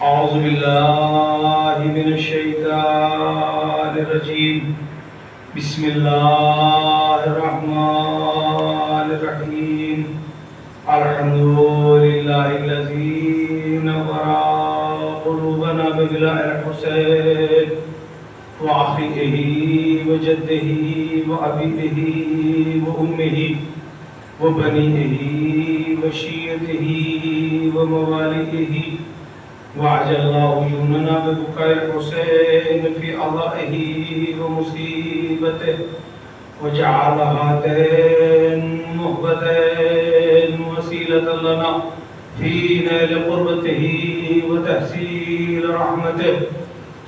أعوذ بالله من الشيطان الرجيم بسم الله الرحمن الرحيم الحمد لله الذي نور قلوبنا ببلاء الحسين وأخيه وجده وأبيه وأمه وبنيه وشيعته ومواليه وعجل الله عيوننا ببكاء الحسين في أعضائه ومصيبته وجعل هاتين مهبتين وسيلة لنا في نيل قربته وتحصيل رحمته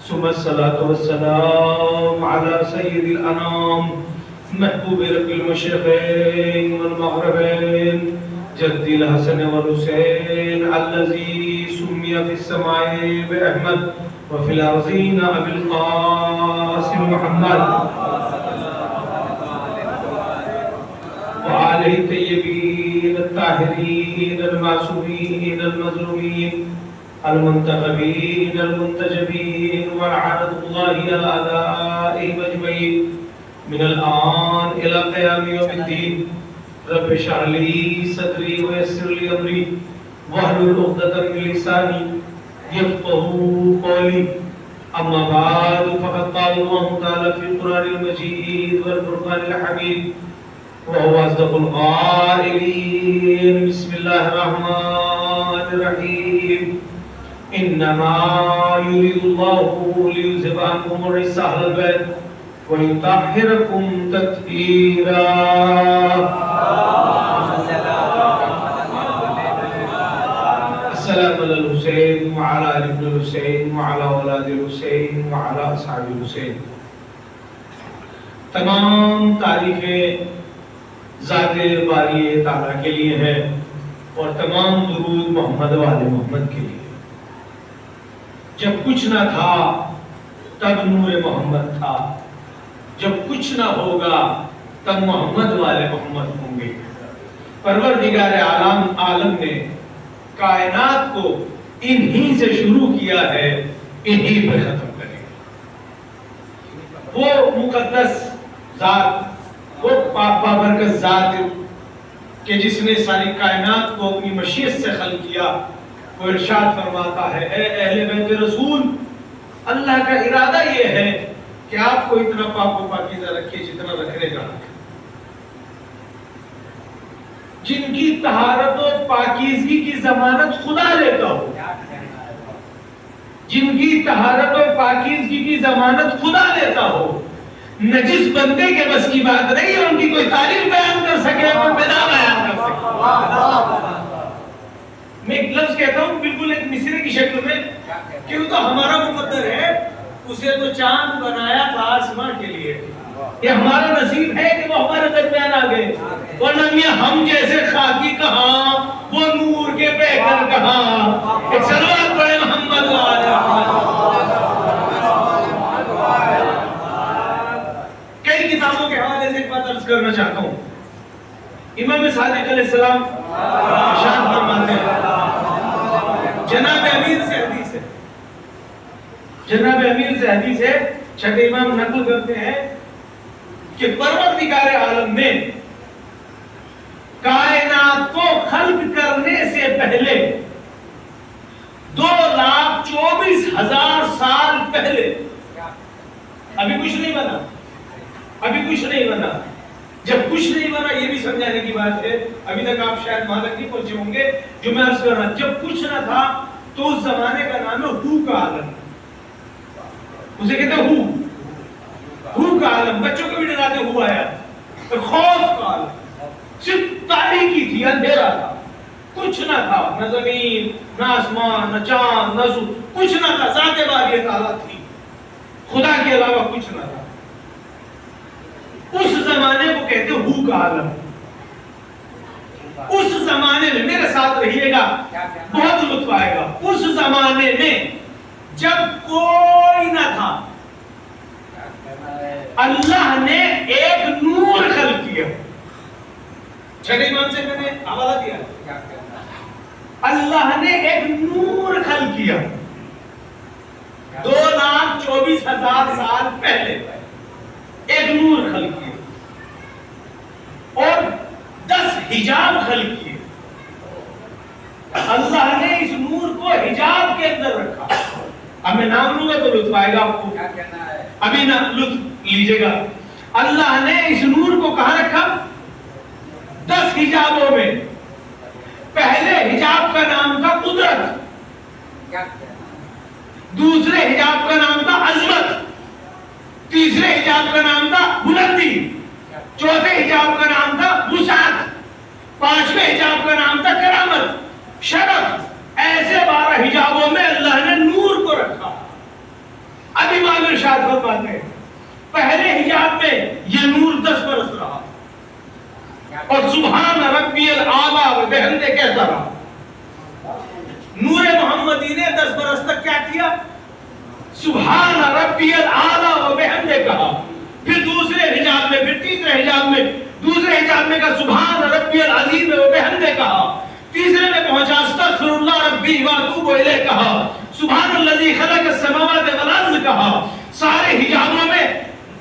ثم الصلاة والسلام على سيد الأنام محبوب رب المشرقين والمغربين جد الحسن والحسين الذي سمي في السماء بأحمد وفي الأرضين أبي القاسم محمد وآله الطيبين الطاهرين المعصومين المظلومين المنتخبين المنتجبين ولعنة الله على أعدائهم أجمعين من الآن إلى قيام يوم الدين رب اشرح لي صدري ويسر لي أمري واحلل عقدة من لساني يفقهوا قولي أما بعد فقد قال الله تعالى في القرآن المجيد والفرقان الحميد وهو أصدق القائلين بسم الله الرحمن الرحيم إنما يريد الله ليذهب عنكم الرجس أهل البيت ويطهركم تطهيرا السلام على الحسين وعلى آل ابن الحسين وعلى اولاد الحسين وعلى اصحاب الحسين. تمام تعریفیں ذات باری تعالیٰ کے لیے ہے اور تمام درود محمد والے محمد کے لیے. جب کچھ نہ تھا تب نور محمد تھا، جب کچھ نہ ہوگا تب محمد والے محمد ہوں گے. پروردگار عالم نے کائنات کو انہی سے شروع کیا ہے، انہی پر ختم کرے گا. وہ مقدس ذات، وہ پاک بابرکت ذات کہ جس نے ساری کائنات کو اپنی مشیت سے خلق کیا، وہ ارشاد فرماتا ہے اے اہل بیت رسول، اللہ کا ارادہ یہ ہے کہ آپ کو اتنا پاک و پاکیزہ رکھے جتنا رکھنے کا حق ہے. جن کی طہارت و پاکیزگی کی ضمانت خدا لیتا ہو، جن کی طہارت و پاکیزگی کی ضمانت خدا لیتا ہو، نجس بندے کے بس کی بات نہیں ہے ان کی کوئی تعریف بیان کر سکے اور بنا بیان کر سکے. میں ایک لفظ کہتا ہوں بالکل ایک مصرے کی شکل میں کہ وہ تو ہمارا مقدر ہے، اسے تو چاند بنایا تھا آسمان کے لیے. یہ ہمارا نصیب ہے کہ وہ ہمارے درمیان آ گئے، ورنہ ہم جیسے خاکی کہاں، وہ نور کے پیکر کہاں. ایک صلوات پڑھے محمد وآلہ محمد. کئی کتابوں کے حوالے سے ایک بات عرض کرنا چاہتا ہوں. امام صادق علیہ السلام شان فرماتے ہیں، جناب امیر سے حدیث ہے، جناب امیر سے حدیث ہے، چھٹے امام نقل کرتے ہیں کہ پروردگار عالم نے کائنات کو خلق کرنے سے پہلے 2,24,000 سال پہلے، ابھی کچھ نہیں بنا، ابھی کچھ نہیں بنا. جب کچھ نہیں بنا یہ بھی سمجھانے کی بات ہے، ابھی تک آپ شاید وہاں تک نہیں پہنچے ہوں گے جو میں عرض کر رہا. جب کچھ نہ تھا تو اس زمانے کا نام ہے ہو کا عالم. اسے کہتے ہیں ہو کا عالم. بچوں کو بھی ڈراتے ہو آیا، خوف کا عالم. صرف تاریکی تھی، اندھیرا تھا، کچھ نہ تھا، نہ زمین نہ آسمان نہ چاند نہ سورج، کچھ نہ تھا. ذات باری تعالیٰ تھی، خدا کے علاوہ کچھ نہ تھا. اس زمانے کو کہتے ہو کا عالم. اس زمانے میں میرے ساتھ رہیے گا، بہت لطف آئے گا. اس زمانے میں جب کوئی نہ تھا، اللہ نے ایک نور خلق کیا. چھٹے ایمان سے میں نے حوالہ دیا، اللہ نے ایک نور خلق کیا. 24,000 سال پہلے ایک نور خلق کیے اور 10 حجاب خلق کیے. اللہ نے اس نور کو حجاب کے اندر رکھا. اب میں نام لوں گا تو لطف آئے گا آپ کو. کیا کہنا ہے؟ ابھی نہ لطف لیجئے گا. اللہ نے اس نور کو کہاں رکھا؟ 10 حجابوں میں. پہلے حجاب کا نام تھا قدرت, دوسرے حجاب کا نام تھا عظمت, تیسرے حجاب کا نام تھا بلندی, چوتھے حجاب کا نام تھا وسعت, پانچویں حجاب کا نام تھا کرامت, شرف. ایسے 12 حجابوں میں اللہ نے نور کو رکھا. اب امام ارشاد فرماتے ہیں پہلے حجاب میں یہ نور 10 برس رہا اور سبحان ربی الاعلی و بحمدہ کہتا رہا. نور محمدی نے 10 برس تک کیا کیا؟ سبحان ربی الاعلی و بحمدہ کہا. پھر دوسرے حجاب میں, پھر تیسرے حجاب میں, دوسرے حجاب میں کہا سبحان ربی العظیم و بحمدہ کہا. تیسرے میں پہنچا استغفر اللہ ربی واتوب الیہ کہا. سبحان الذی خلق السماوات والارض کہا. سارے حجابوں میں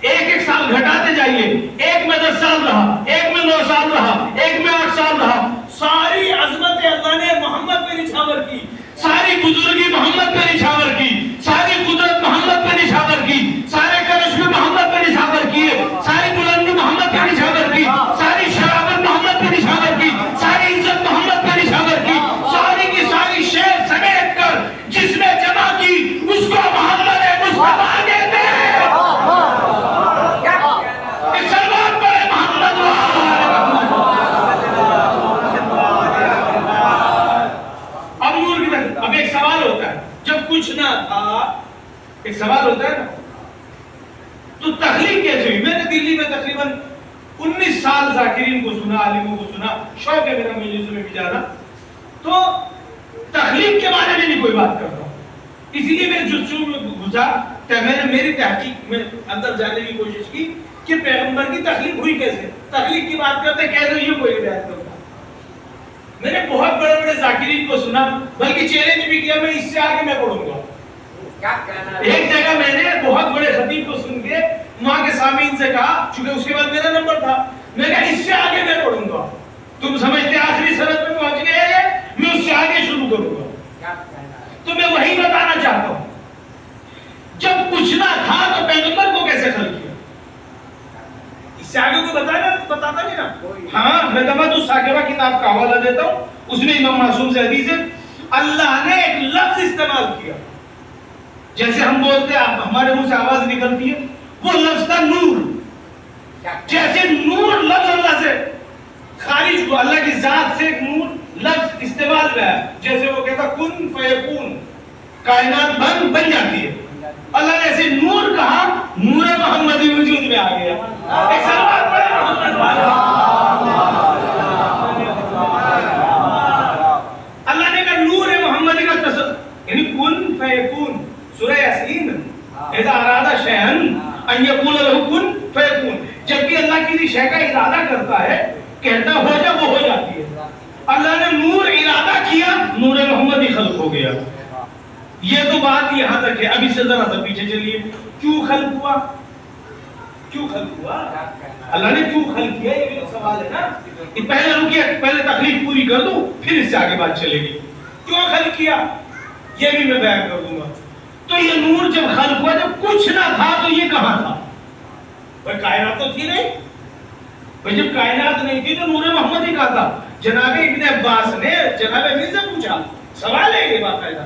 ایک سال گھٹاتے جائیے. ایک میں 10 سال رہا, ایک میں 9 سال رہا, ایک میں 8 سال رہا. ساری عظمت اللہ نے محمد پہ نچھاور کی, ساری بزرگی محمد پہ نچھاور کی, ساری قدرت محمد پہ نچھاور کی, سارے کرش میں محمد پہ نچھاور کیے, ساری بلندی محمد پہ نچھاور کی, ساری شرافت محمد پہ نچھاور کی, ساری عزت محمد پہ نچھاور کی. ساری کی ساری شے سمیٹ کر جس نے جمع کی اس کو محمد مصطفیٰ کہتے ہیں. اب ایک سوال ہوتا ہے, جب کچھ نہ تھا, ایک سوال ہوتا ہے نا, تو تخلیق کیسے ہوئی؟ میں نے دلی میں تقریباً 19 سال ذاکرین کو سنا, عالموں کو سنا, شوق ہے میرا مجلسوں میں بھی جانا, تو تخلیق کے بارے میں نہیں کوئی بات کرتا ہوں. اس لیے میں جستجو میں گھسا کہ میں نے میری تحقیق میں اندر جانے کی کوشش کی کہ پیغمبر کی تخلیق ہوئی کیسے. تخلیق کی بات کرتے کیسے یہ کوئی بیان کرتا. میں نے بہت بڑے بڑے ذاکرین کو سنا, بلکہ چیلنج بھی کیا میں اس سے آگے میں پڑھوں گا. ایک جگہ میں نے بہت بڑے خطیب کو سن کے وہاں کے سامعین سے کہا, چونکہ اس کے بعد میرا نمبر تھا, میں کہا اس سے آگے میں پڑھوں گا. تم سمجھتے آخری سرحد پہ پہنچ گئے ہیں, میں اس سے آگے شروع کروں گا. تو میں وہی بتانا چاہتا ہوں, جب کچھ نہ تھا تو پیغمبر کو کیسے خلق کیا؟ اس سے آگے کوئی بتاتا نہیں نا. ہاں میں تمہیں تو ساکرہ کتاب کا حوالہ دیتا ہوں, اس میں امام معصوم سے حدیث ہے, اللہ نے ایک لفظ استعمال کیا. جیسے ہم بولتے ہیں, ہمارے منہ سے آواز نکلتی ہے, وہ لفظ تھا نور. جیسے نور لفظ اللہ سے خارج ہوا, اللہ کی ذات سے ایک نور لفظ استعمال ہوا, جیسے وہ کہتا کن فیکون, کائنات بن جاتی ہے. اللہ نے ایسے نور کہا, نور محمدی وجود میں آ گیا. ایک سلوات پڑھیں محمد والا. اللہ نے کہا نور محمدی کا تصور, یعنی کن فیکون. سورہ یاسین, اذا اراد شیئا ان یقول له کن فیکون. جب بھی اللہ کسی شے کا ارادہ کرتا ہے, کہتا ہو جا, وہ ہو جاتی ہے. اللہ نے نور ارادہ کیا, نور محمدی خلق ہو گیا. یہ تو بات یہاں تک ہے. ابھی سے ذرا سا پیچھے چلیے, کیوں خلق ہوا؟ کیوں خلق ہوا؟ اللہ نے کیوں خلق کیا, یہ بھی تو سوال ہے نا. پہلے رکیے, پہلے تخلیق پوری کر دوں, پھر اس سے آگے بات چلے گی. کیوں خلق کیا یہ بھی میں بیان کر دوں گا. تو یہ نور جب خلق ہوا, جب کچھ نہ تھا تو یہ کہاں تھا؟ بھائی کائنات تو تھی نہیں. بھئی جب کائنات نہیں تھی تو نور محمد ہی کہا تھا. جناب ابن عباس نے جناب امیر سے پوچھا, سوال ہے یہ باقاعدہ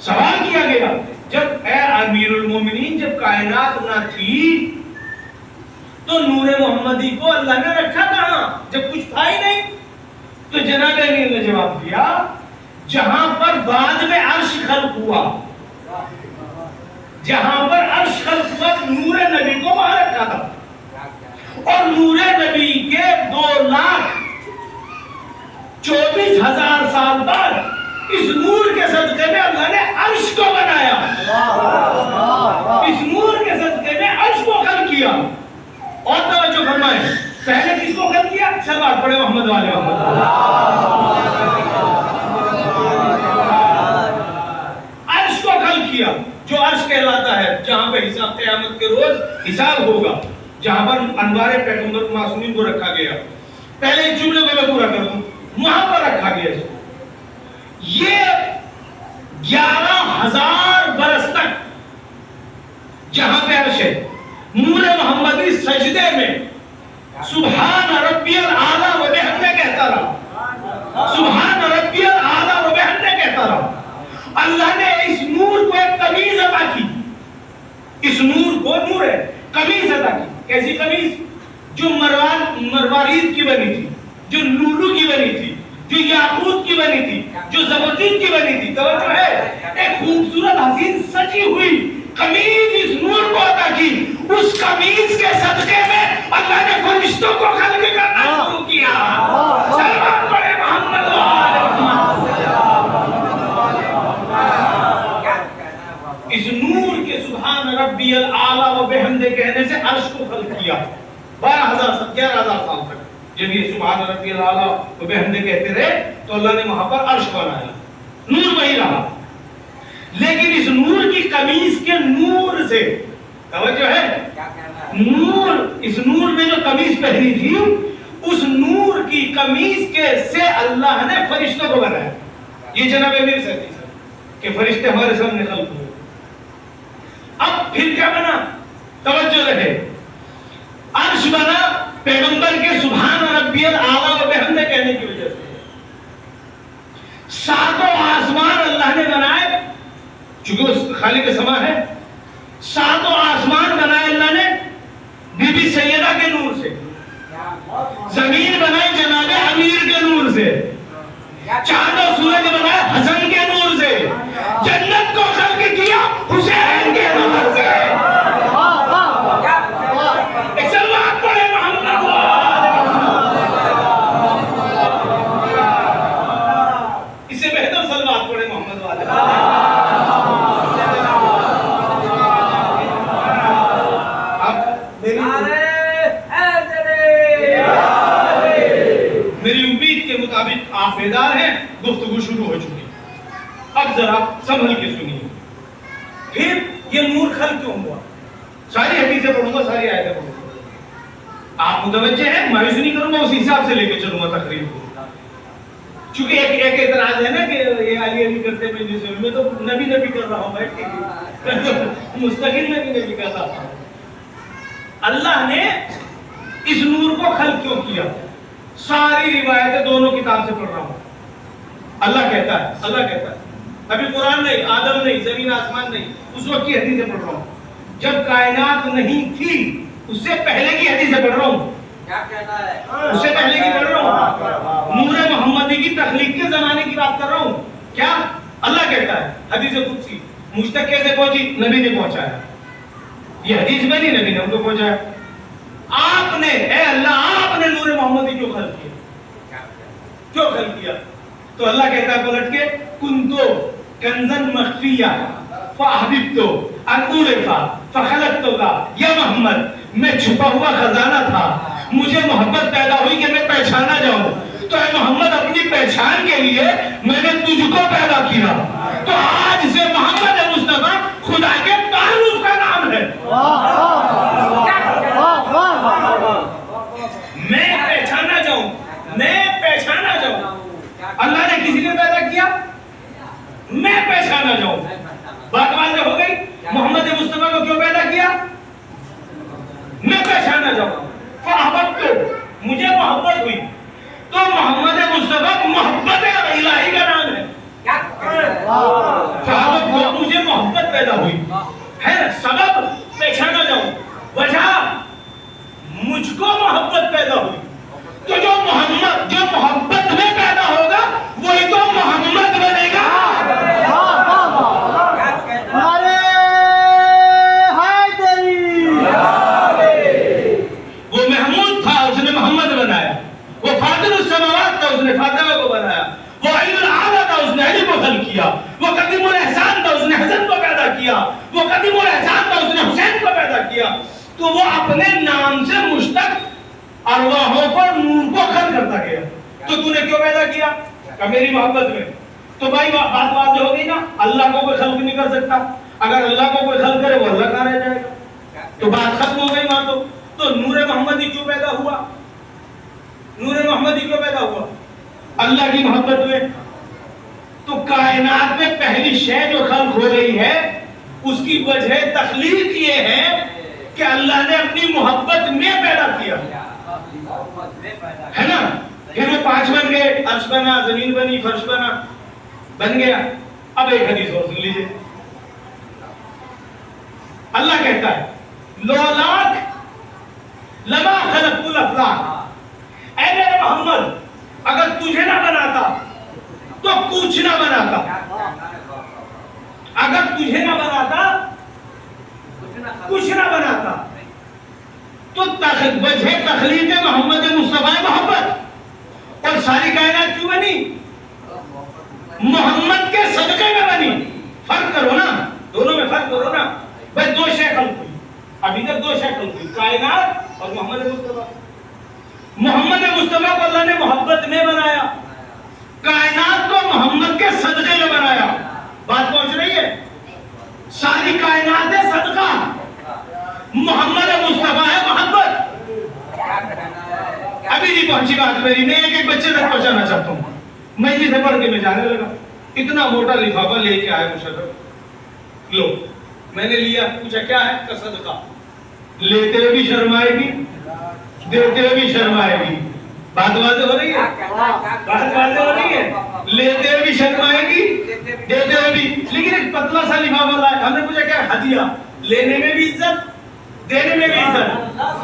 سوال کیا گیا, جب اے امیر المومنین جب کائنات نہ تھی تو نور محمدی کو اللہ نے رکھا کہاں جب کچھ تھا ہی نہیں؟ تو جناب امیر نے جواب دیا, جہاں پر بعد میں عرش خلق ہوا, جہاں پر عرش خلق ہوا نور نبی کو وہاں رکھا تھا. اور نور نبی کے 2,24,000 سال بعد اس نور کے صدقے میں اللہ نے عرش کو بنایا. اس نور کے صدقے میں عرش کو خلق کیا. اور توجہ فرمائیں, پہلے کس کو خلق کیا؟ سلوات پڑھے محمد والے محمد. عرش کو خلق کیا. جو عرش کہلاتا ہے، جہاں پہ حساب قیامت کے روز حساب ہوگا، جہاں پر انوار پیغمبر معصومین کو رکھا گیا. پہلے اس جملے کو میں پورا کر دوں، وہاں پر رکھا گیا اس کو. یہ 11,000 برس تک جہاں پہ عرش ہے، نور محمدی سجدے میں سبحان ربی الاعلیٰ و بحمدہ کہتا رہا، سبحان ربی الاعلیٰ و بحمدہ کہتا رہا. اللہ نے اس نور کو ایک قمیض عطا کی. اس نور کو، نور ہے، قمیض عطا کی. کیسی قمیض؟ جو مروارید کی بنی تھی، جو لولو کی بنی تھی، جو یاقوت کی بنی تھی، جو زبرجد کی بنی تھی. توجہ ہے، ایک خوبصورت حسین سجی ہوئی قمیض اس نور کو عطا کی. اس قمیض کے صدقے میں اللہ نے فرشتوں کو خلق کرنا شروع کیا. سلام پڑھے محمد و آل محمد. اس نور کے سبحان ربی الاعلیٰ و بحمدہ کہنے سے عرش کو خلق کیا. 11,000 سال تک جب یہ سبحان ربی الاعلیٰ و بحمدہ کہتے رہے تو اللہ نے وہاں پر عرش بنایا. نور وہی رہا، لیکن اس نور کی قمیض کے نور سے، توجہ ہے، نور، اس نور میں جو قمیض پہنی تھی، اس نور کی قمیض کے سے اللہ نے فرشتوں کو بنایا. یہ جناب امیر سے کہ فرشتے ہمارے سامنے خلق ہوئے. اب پھر کیا بنا؟ توجہ رہے، عرش بنا پیغمبر کے سبحان ربی الاعلیٰ و بحمدہ کہنے کی وجہ سے. 7 آسمان اللہ نے بنائے، چونکہ اس خالق سما ہے. 7 آسمان بنائے اللہ نے بی بی سیدہ کے نور سے. زمین بنائی جناب امیر کے نور سے. چاند و سورج بنائے حسن کے نور سے. جنت کو خلق کیا حسین کے نور سے. آپ بیدار ہیں، گفتگو شروع ہو چکی. اب ذرا سنبھل کے سنیے. پھر یہ نور خلق کیوں ہوا؟ ساری حدیثیں پڑھوں گا، ساری آیتیں پڑھوں گا. آپ متوجہ ہیں، مایوس نہیں کروں گا، اسی حساب سے لے کے چلوں گا تقریر کو. چونکہ ایک اعتراض ہے نا کہ یہ علی کرتے میں تو نبی کر رہا ہوں بیٹھ کے، مستقل نبی کر رہا ہوں. اللہ نے اس نور کو خلق کیوں کیا؟ ساری روایتیں دونوں کتاب سے پڑھ رہا ہوں. اللہ کہتا ہے، ابھی قرآن نہیں، آدم نہیں، زمین آسمان نہیں، اس وقت کی حدیثیں پڑھ رہا ہوں. جب کائنات نہیں تھی اس سے پہلے کی حدیثیں پڑھ رہا ہوں. کیا کہتا ہے؟ اس سے پہلے کی پڑھ رہا ہوں. نور محمدی کی تخلیق کے زمانے کی بات کر رہا ہوں. کیا اللہ کہتا ہے؟ حدیث قدسی مجھ تک کیسے پہنچی؟ نبی نے پہنچایا. یہ حدیث میں نہیں، نبی نے ہم کو پہنچایا. آپ نے، اے اللہ، آپ نے نور محمدی کیوں خلق کیا؟ کیوں خلق کیا؟ تو اللہ کہتا ہے پلٹ کے، کنتو کنزن مخفیہ فاحببتو ان اعرفا فخلقتک یا محمد، میں چھپا ہوا خزانہ تھا، مجھے محبت پیدا ہوئی کہ میں پہچانا جاؤں. تو اے محمد، اپنی پہچان کے لیے میں نے تجھ کو پیدا کیا. تو آج سے محمد مصطفیٰ خدا کے تعارف کا نام ہے. میں پہچانا جاؤں، میں پہچانا جاؤں. اللہ نے کسی نے پیدا کیا، میں پہچانا جاؤں. بات واضح ہو گئی. محمد مصطفیٰ کو کیوں پیدا کیا؟ میں پہچانا جاؤں. فاحببتو، مجھے محبت ہوئی. تو محمد مصطفیٰ محبت الہی کا نام ہے. فاحببتو، مجھے محبت پیدا ہوئی ہے. سبب پہچانا جاؤں، وجہ مجھ کو محبت پیدا ہوئی. تو جو محبت میں پیدا ہوگا وہی تو محمد بنے گا. وہ محمود تھا، اس نے محمد بنایا. وہ فاطر السماوات تھا، اس نے فاطمہ کو بنایا. وہ علی الاعلیٰ تھا، اس نے علی کو خلق کیا. وہ قدیم الاحسان تھا، اس نے حسن کو پیدا کیا. وہ قدیم الاحسان تھا، اس نے حسین کو پیدا کیا. تو وہ اپنے نام سے مشتق ارواحوں پر نور کو خلق کرتا گیا. تو نے کیوں پیدا کیا؟ کہ میری محبت میں. تو بھائی بات واضح ہو گئی نا. اللہ کو کوئی خلق نہیں کر سکتا. اگر اللہ کو کوئی خلق کرے وہ اللہ کہاں رہ جائے گا؟ تو بات ختم ہو گئی وہاں تو نور محمدی کیوں پیدا ہوا؟ نور محمدی کیوں پیدا ہوا؟ اللہ کی محبت میں. تو کائنات میں پہلی شے جو خلق ہو رہی ہے اس کی وجہ تخلیق یہ ہے کہ اللہ نے اپنی محبت میں پیدا کیا ہے نا. پھر وہ 5 بن گئے، عرش بنا، زمین بنی، فرش بنا، بن گیا. اب ایک حدیث اور سن لیجیے. اللہ کہتا ہے لولاک لما خلقت الافلاک، اے میرے محمد اگر تجھے نہ بناتا تو کچھ نہ بناتا. اگر تجھے نہ بناتا کچھ نہ بناتا. تو وجہ تخلیق محمد مصطفیٰ محبت، اور ساری کائنات کیوں بنی؟ محمد کے صدقے میں بنی. فرق کرو نا، دونوں میں فرق کرو نا. بھائی 2 شے خلق ہوئی، ابھی تک 2 شے خلق ہوئی، کائنات اور محمد مصطفیٰ. محمد مصطفیٰ کو اللہ نے محبت میں بنایا، کائنات کو محمد کے صدقے میں بنایا. بات پہنچ رہی ہے؟ ساری کائنات ہے صدقہ، محمد مصطفیٰ ہے محبت. ابھی نہیں پہنچی بات میری، میں ایک بچے تک پہنچانا چاہتا ہوں. میں جسے پڑھ کے میں جانے لگا، اتنا موٹا لفافہ لے کے آئے مشرف. لو میں نے لیا، پوچھا کیا ہے؟ کا صدقہ. لیتے ہوئے بھی شرم آئے گی، دیتے ہوئے بھی شرم آئے گی. بات واضح ہو رہی ہے؟ بات واضح ہو رہی ہے. لیتے ہوئے بھی شرم آئے گی، دیتے ہوئے بھی. لیکن ایک پتلا سا لفافہ لایا. ہم نے پوچھا کیا؟ ہدیہ. لینے میں بھی عزت، دینے میں بھی عزت.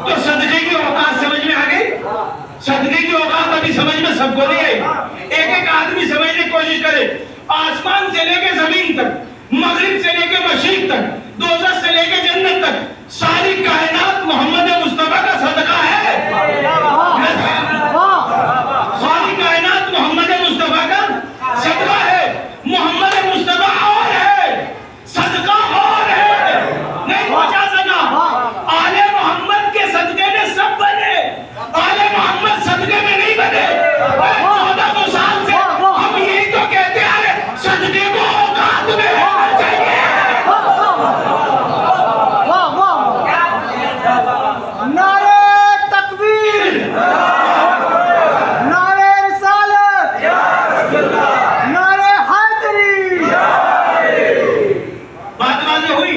تو صدقے کی اوقات سمجھ میں آ گئی؟ صدقے کی اوقات ابھی سمجھ میں سب کو نہیں آئی. ایک آدمی سمجھنے کی کوشش کرے. آسمان سے لے کے زمین تک، مغرب سے لے کے مشرق تک، دوزخ سے لے کے جنت تک، ساری کائنات محمد مصطفیٰ کا صدقہ ہے. ساری کائنات محمد مصطفیٰ کا صدقہ ہے. محمد مصطفیٰ اور ہے، صدقہ اور ہے. نہیں پہنچا سکا. آل محمد کے صدقے میں سب بنے، آل محمد صدقے میں نہیں بنے. 1400 سال سے ہم یہی تو کہتے آئے صدقے کو اوقات میں ہونا چاہیے. نعرہ تکبیر، نعرہ رسالت، نعرہ حیدری. بات واضح ہوئی؟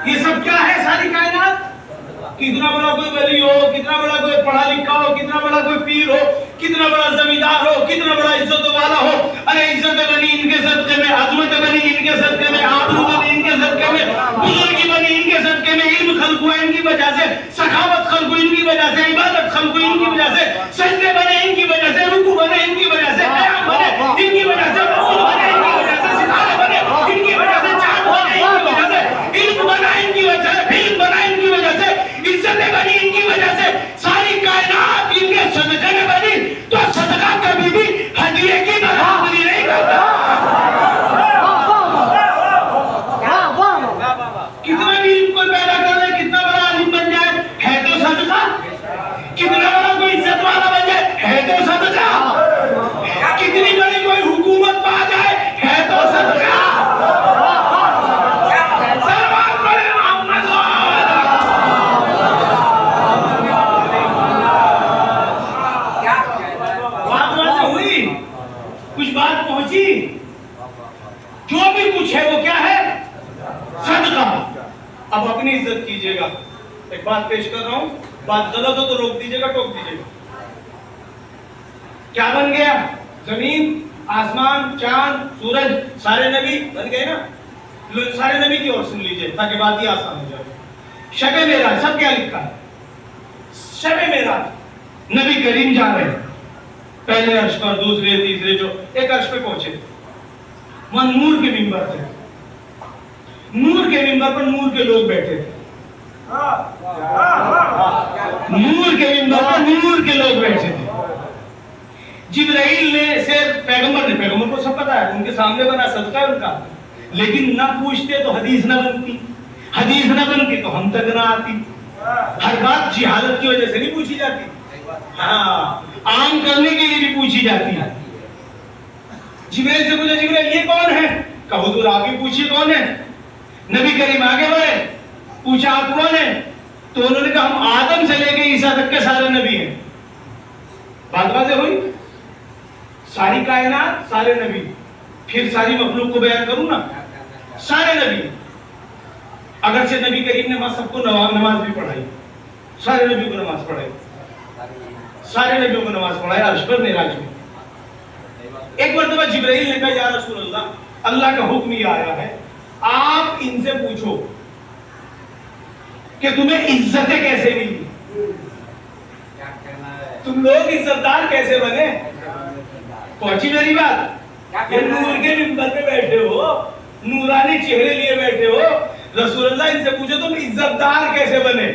یہ سب کیا ہے؟ ساری کائنات. کتنا بڑا کوئی ولی ہو، کتنا بڑا کوئی پڑھا لکھا ہو، کتنا بڑا کوئی پیر ہو، کتنا بڑا زمیندار ہو، کتنا بڑا عزت والا ہو، ارے عزت بنی ان کے صدقے میں، عظمت بنی ان کے صدقے میں، آبرو بنی ان کے صدقے میں، بزرگی بنی ان کے صدقے میں، علم خلق ہوا ان کی وجہ سے، سخاوت خلق ہوئی ان کی وجہ سے، عبادت خلق ہوئی ان کی وجہ سے، سجدے بنے ان کی وجہ سے، رکوع بنے ان کی وجہ سے، قیام بنے ان کی وجہ سے، رکوع بنے ان کی وجہ سے، ستارے بنے ان کی وجہ سے، چاند بنے ان کی وجہ سے، علم بنا ان کی وجہ سے، علم بنا ان کی وجہ سے، عزتیں بنی ان کی وجہ سے. ساری کائنات ان کے صدقے میں بنی. تو صدقہ کبھی بھی ہدیے کی برابری نہیں کرتا. کتنا بھی علم کو پیدا کر لے، کتنا بڑا عالم بن جائے، ہے تو صدقہ. کتنا بڑا کوئی عزت والا بن جائے، ہے تو صدقہ. کتنی بڑی کوئی حکومت پا جائے، ہے تو صدقہ. کچھ بات پہنچی؟ جو بھی کچھ ہے وہ کیا ہے؟ صدقہ. اب اپنی عزت کیجئے گا. ایک بات پیش کر رہا ہوں، بات غلط ہو تو روک دیجئے گا، ٹوک دیجئے گا. کیا بن گیا؟ زمین، آسمان، چاند، سورج، سارے نبی بن گئے نا. سارے نبی کی اور سن لیجئے تاکہ بات ہی آسان ہو جائے. شب معراج، سب کیا لکھا ہے؟ شب معراج نبی کریم جا رہے ہیں پہلے عرش پر، دوسرے، تیسرے، جو ایک عرش پہ پہنچے. وہاں نور کے منبر تھے. نور کے منبر پر نور کے لوگ بیٹھے تھے. نور کے منبر پر نور کے لوگ بیٹھے تھے. جبرائیل نے سے پیغمبر کو سب پتا ہے، ان کے سامنے بنا صدقہ ہے ان کا، لیکن نہ پوچھتے تو حدیث نہ بنتی، حدیث نہ بنتی تو ہم تک نہ آتی. ہر بات جہالت کی وجہ سے نہیں پوچھی جاتی، ہاں عام کرنے کے لیے بھی پوچھی جاتی ہے. جبرائیل سے پوچھا، جبرائیل یہ کون ہے؟ کہا حضور آپ ہی پوچھئے کون ہے. نبی کریم آگے بڑھے, پوچھا آپ کون ہیں؟ تو انہوں نے کہا ہم آدم سے لے کے عیسیٰ تک کے سارے نبی ہیں. بات واضح ہوئی؟ ساری کائنات سارے نبی, پھر ساری مخلوق کو بیان کروں نا, سارے نبی. اگرچہ نبی کریم نے سب کو نماز بھی پڑھائی, سارے نبی کو نماز پڑھائی, سارے نبیوں کو نماز پڑھائی عرش پر معراج میں. ایک مرتبہ جبرائیل نے کہا یا رسول اللہ, اللہ کا حکم یہ آیا ہے آپ ان سے پوچھو کہ تمہیں عزتیں کیسے ملی, تم لوگ عزتدار کیسے بنے. پہنچی میری بات؟ یہ نور کے منبر پہ بیٹھے ہو, نورانی چہرے لیے بیٹھے ہو, رسول اللہ ان سے پوچھو تم عزتدار کیسے بنے,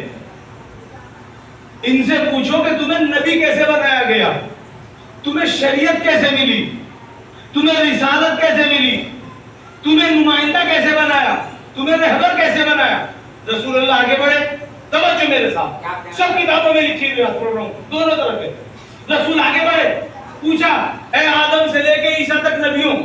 ان سے پوچھو کہ تمہیں نبی کیسے بنایا گیا, تمہیں شریعت کیسے ملی, تمہیں رسالت کیسے ملی, تمہیں نمائندہ کیسے بنایا, تمہیں رہبر کیسے بنایا. رسول اللہ آگے بڑھے, توجہ میرے ساتھ, سب کتابوں میں لکھی ہوئی بات پڑھ رہا ہوں دونوں طرف ہے. رسول آگے بڑھے, پوچھا اے آدم سے لے کے عیسیٰ تک نبیوں,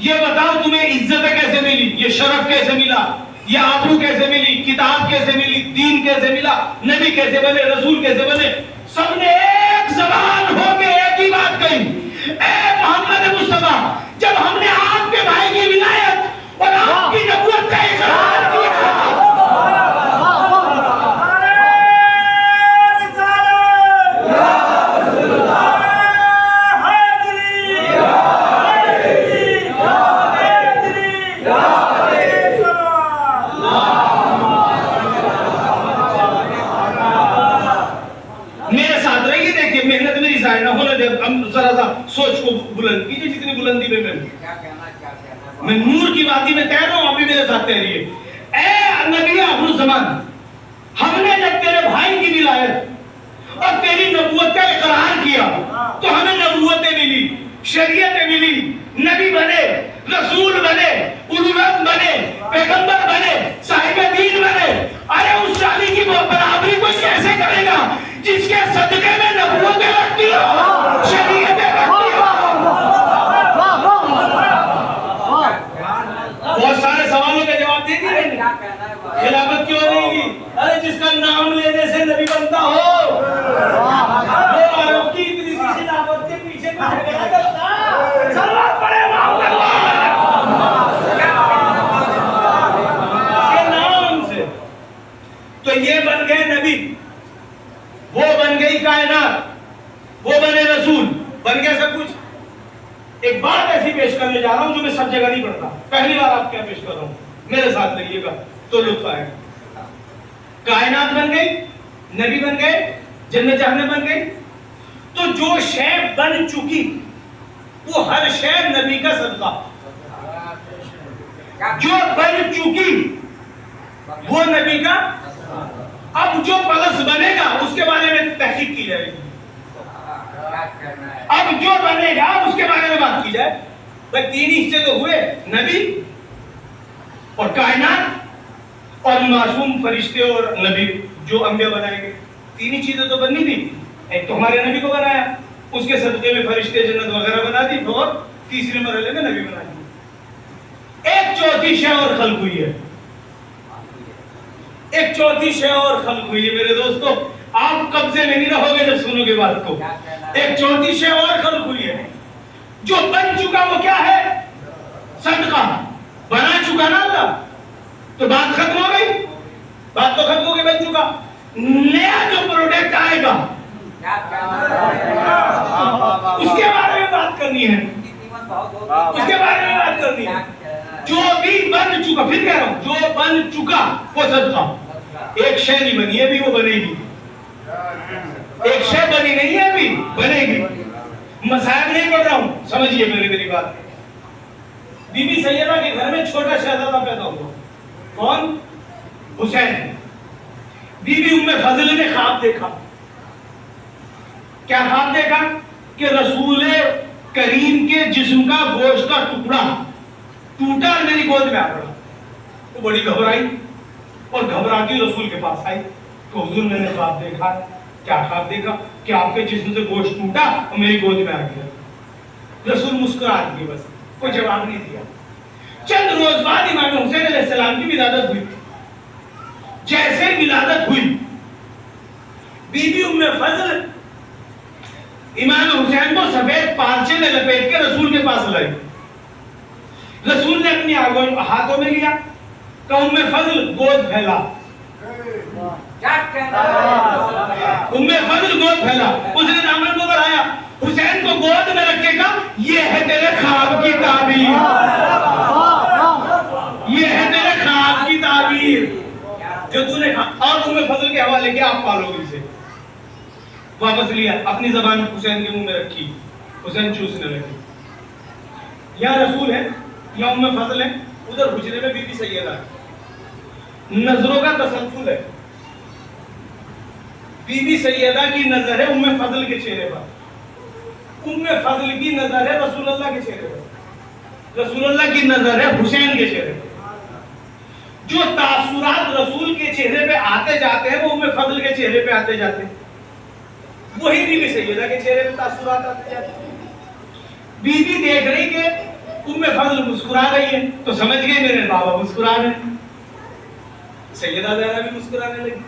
یہ بتاؤ تمہیں عزت کیسے ملی, یہ شرف کیسے ملا, یہ آبرو کیسے ملی, کتاب کیسے ملی, دین کیسے ملا, نبی کیسے بنے, رسول کیسے بنے. سب نے ایک زبان ہو کے ایک ہی بات کہی, اے محمد مصطفیٰ, جب ہم نے آپ کے بھائی کی ولایت اور آپ کی نبوت کا اقرار کیا, ذرا سا سوچ کو بلند کیجئے جتنی بلندی میں میں نور کی بات ہی میں کہہ رہا ہوں, آپ بھی میرے ساتھ تحریے. اے نبی آخر الزمان, ہم نے جب تیرے بھائی کی ولایت اور تیری نبوت کا اقرار کیا تو ہمیں نبوتیں ملی, شریعتیں ملی, نبی بنے, رسول بنے, اولوالعزم بنے, پیغمبر بنے, صاحب دین بنے. ارے اس شادی کی برابری کوئی کیسے کرے گا جس کے صدقے میں نبوتیں لگتی ہو, شریعتیں لگتی ہو. بہت سارے سوالوں کے جواب دے دیے, خلافت کیوں نہیں کی؟ ارے جس کا نام لینے سے نبی بنتا ہو, وہ عرب کی اتنی سی خلافت کے پیچھے کچھ جھگڑا کرتا, سلوات پڑھے کے نام سے. تو یہ بن گئے نبی, وہ بن گئی کائنات, وہ بنے رسول, بن گیا سب کچھ. ایک بات ایسی پیش کرنے جا رہا ہوں جو میں سب جگہ نہیں پڑھتا, پہلی بار آپ کیا پیش کر رہا ہوں, میرے ساتھ رہیے گا تو لطف آئے گا. کائنات بن گئی, نبی بن گئے, جنت جہنم بن گئی. تو جو شے بن چکی وہ ہر شے نبی کا صدقہ, جو بن چکی وہ نبی کا. اب جو پلس بنے گا اس کے بارے میں تحقیق کی جائے گی, اب جو بنے گا اس کے بارے میں بات کی جائے. بھائی تین حصے تو ہوئے, نبی اور کائنات اور معصوم فرشتے اور نبی جو انبیاء بنائے گئے. تین ہی چیزیں تو بننی تھی. ایک تو ہمارے نبی کو بنایا, اس کے صدقے میں فرشتے جنت وغیرہ بنا دی, اور تیسرے مرحلے میں نبی بنا دی. ایک چوتھی شے اور خلق ہوئی ہے, ایک چوتھی شے اور خلق ہوئی ہے میرے دوستو. آپ قبضے میں نہیں رہو گے جب سنو گے بات کو. ایک چوتھی شے اور خلق ہوئی ہے. جو بن چکا وہ کیا ہے؟ صدقہ. بنا چکا نا اللہ, تو بات ختم ہو گئی, بات تو ختم ہو گئی, بن چکا. نیا جو پروڈکٹ آئے گا اس کے بارے میں بات کرنی ہے, اس کے بارے میں بات کرنی ہے. جو بھی بن چکا, پھر کہہ رہا ہوں, جو بن چکا وہ صدقہ. ایک شے نہیں بنی ہے ابھی, وہ بنے گی. ایک شے بنی نہیں ہے ابھی, بنے گی. مسائل نہیں پڑھ رہا ہوں, سمجھیے میری بات. بی بی سیدہ کے گھر میں چھوٹا شہزادہ پیدا ہوا. کون؟ حسین. بی بی ام فضل نے خواب دیکھا. کیا خواب دیکھا؟ کہ رسول کریم کے جسم کا گوشت کا ٹکڑا ٹوٹا اور میری گود میں آ پڑا. وہ بڑی گھبرائی اور گھبراتی رسول کے پاس آئی کہ حضور میں نے خواب دیکھا. کیا خواب دیکھا؟ کہ آپ کے جسم سے گوشت ٹوٹا اور میری گود میں آ گیا. رسول مسکرا دیے, بس کوئی جواب نہیں دیا. چند روز بعد امام حسین علیہ السلام کی ولادت ہوئی. جیسے ولادت ہوئی بی بی ام فضل امام حسین کو سفید پارچے میں لپیٹ کے رسول کے پاس لائی. رسول نے اپنی ہاتھوں میں لیا کہ ام فضل گود پھیلا. ام فضل گود پھیلا. اس نے دامن کو بڑھایا, حسین کو گود میں رکھے گا, یہ ہے تیرے خواب کی تعبیر, یہ ہے تیرے خواب کی تعبیر جو تو نے کہا. اور ام فضل کے حوالے کیا, آپ پالو گے اسے. واپس لیا, اپنی زبان حسین کے منہ میں رکھی, حسین چوسنے لگے. یہاں رسول ہے, یہاں ام فضل ہے, ادھر حجرے میں بی بی سیدہ ہے. نظروں کا تسلسل ہے. بی بی سیدہ کی نظر ہے ام فضل کے چہرے پر, ام فضل کی نظر ہے رسول اللہ کے چہرے پر, رسول اللہ کی نظر ہے حسین کے چہرے پر. جو تاثرات رسول کے چہرے پہ آتے جاتے ہیں وہ ام فضل کے چہرے پہ آتے جاتے ہیں, وہی بی بی سیدہ کے چہرے پہ تاثرات آتے جاتے ہیں. بی بی دیکھ رہی کہ ام فضل مسکرا رہی ہے تو سمجھ گئی میرے بابا مسکرا رہے ہیں. سیدہ زہرا بھی مسکرانے لگی.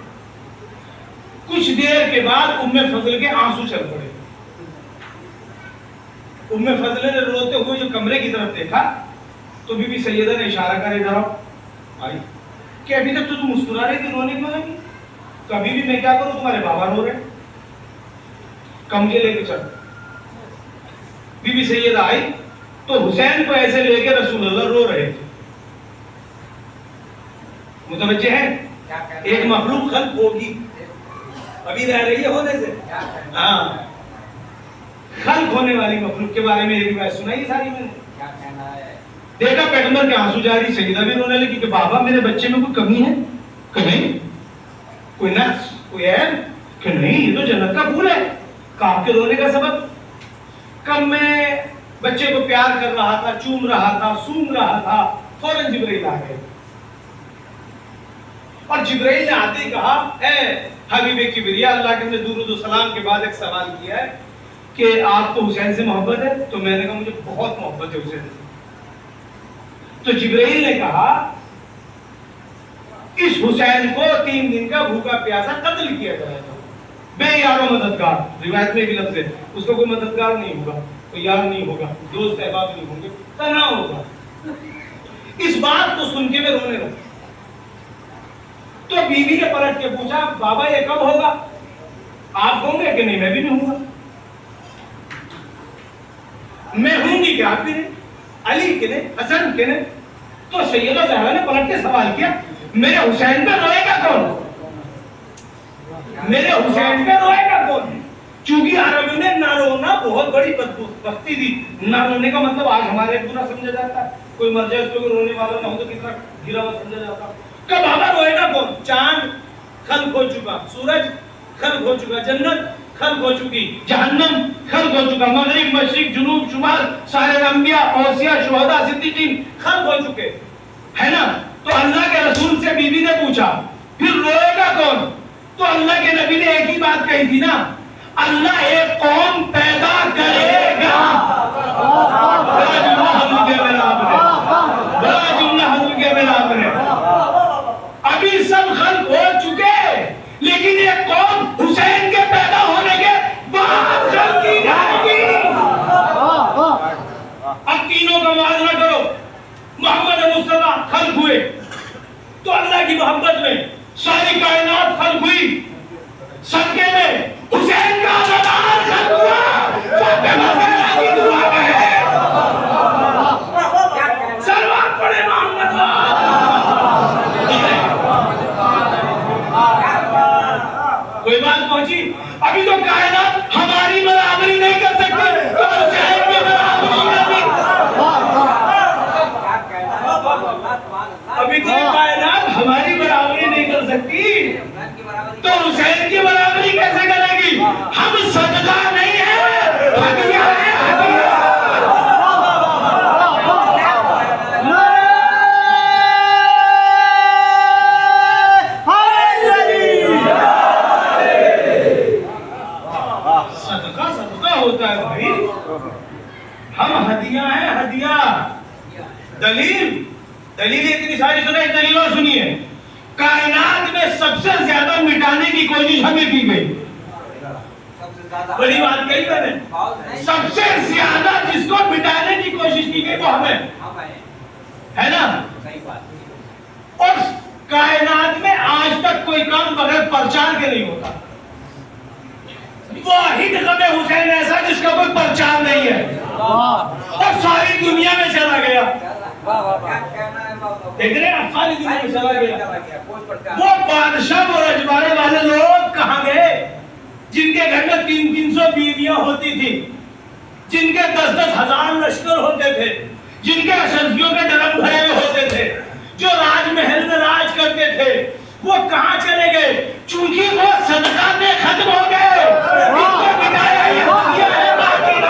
کچھ دیر کے بعد ام فضل کے آنسو چل پڑے. ام فضل نے روتے ہوئے جو کمرے کی طرف دیکھا تو بی بی سیدہ نے اشارہ کر ادھر آؤ. آئی کہ ابھی تک تو تم مسکرا رہی تھی, رونے کیوں لگی؟ کبھی بھی میں کیا کروں, تمہارے بابا رو رہے, کمرے لے کے چل. بی بی سیدہ آئی تو حسین کو ایسے لے کے رسول اللہ رو رہے تھے. متوجہ ہے, ایک مخلوق خلق ہوگی, ابھی رہ رہی ہے ہونے سے, ہاں خلق ہونے والی مخلوق کے بارے میں ایک بات سنائی ساری میں نے. دیکھا پیغمبر کے آنسو جاری, سیدہ بھی رونے لگی کہ بابا میرے بچے میں کوئی کمی ہے کہ نہیں, کوئی نقص, کوئی عیب کہ نہیں, یہ تو جنت کا پھول ہے. کہا کے رونے کا سبب, کب میں بچے کو پیار کر رہا تھا, چوم رہا تھا, سوم رہا تھا, فوراً جبرائیل آ گئے. اور جبرائیل نے آتے ہی کہا, اے حبیب کبریا, اللہ کے اندر درود و سلام کے بعد ایک سوال کیا ہے کہ آپ کو حسین سے محبت ہے؟ تو میں نے کہا مجھے بہت محبت ہے حسین سے. تو جبرائیل نے کہا اس حسین کو 3 دن کا بھوکا پیاسا قتل کیا گیا تھا, بے یار و مددگار. روایت میں بھی لفظ ہے, اس کو کوئی مددگار نہیں ہوگا, کوئی یار نہیں ہوگا, دوست احباب نہیں ہوں گے, تنہا ہوگا. اس بات کو سن کے میں رونے لگا. تو بیوی نے پلٹ کے پوچھا, بابا یہ کب ہوگا, آپ ہوں گے کہ نہیں؟ میں بھی نہیں ہوں گا. میں ہوں گی کہ آپ بھی نہیں, علی کے نہیں, حسن کے نہیں. تو سیدہ زہرا نے پلٹ کے سوال کیا, میرے حسین پہ روئے گا کون, میرے حسین پہ روئے گا کون؟ چونکہ عربی نے نہ رونا بہت بڑی بدبختی دی. نہ رونے کا مطلب آج ہمارے برا سمجھا جاتا ہے, کوئی مر جائے اس کو رونے والا نہ ہو تو کتنا گرا ہوا سمجھا جاتا. کہ بابا روئے گا کون؟ چاند خلق ہو چکا, سورج خلق ہو چکا, جنت خلق ہو چکی, جہنم خلق ہو چکا, مغرب مشرق جنوب شمال سارے انبیاء اوصیاء شہداء صدیقین خلق ہو چکے ہے نا. تو اللہ کے رسول سے بی بی نے پوچھا پھر روئے گا کون؟ تو اللہ کے نبی نے ایک ہی بات کہی تھی نا, اللہ ایک قوم پیدا کرے گا. بڑا جملہ حضرت کے میرا آپ نے, بڑا جملہ حضرت کے میرا آپ نے. ابھی سب خلق ہو چکے لیکن ایک قوم حسین کے پیدا ہونے کے بعد خلق کی جائے گی. اب تینوں کا موازنہ کرو, محمد مصطفیٰ خلق ہوئے تو اللہ کی محبت میں ساری کائنات خلق ہوئی, صدقے میں حسین کا آزادار خلق ہوا. فاطمہ زہرا کی دعا ہے, سلوات پڑھے محمد. کوئی بات پہنچی؟ ابھی تو کائنات ہماری برابری نہیں کر سکتی تو حسین کی برابری کرتی. ابھی تو کائنات ہماری برابری نہیں کر سکتی تو حسین کی برابری کیسے کرے گی؟ ہم صدقہ نہیں ہے, ہدیہ ہے, ہدیہ. صدقہ ہوتا ہے بھائی, ہم ہدیہ ہیں, ہدیہ. دلیل اتنی ساری سنائے, دلیل ایک اور سنیے، کائنات میں سب سے زیادہ مٹانے کی کوشش ہمیں کی گئی. بڑی بات کہی میں نے، سب سے زیادہ جس کو مٹانے کی کوشش کی گئی وہ ہمیں ہے نا. اور کائنات میں آج تک کوئی کام بغیر پرچار کے نہیں ہوتا. واحد غم حسین ایسا جس کا کوئی پرچار نہیں ہے اور ساری دنیا میں چلا گیا. دیکھ رہے ہیں ساری دنیا میں چلا گیا. وہ بادشاہ اور اجبارے والے لوگ کہاں گئے جن کے گھر میں 300 بیویاں ہوتی تھی، جن کے 10 ہزار لشکر ہوتے تھے، جن کے اشرفیوں کے ڈرم بھرے ہوئے ہوتے تھے، جو راج محل میں راج کرتے تھے، وہ کہاں چلے گئے؟ چونکہ وہ صدقہ میں ختم ہو گئے. ان کو بتایا یہ ہدیہ ہے باقی نہ.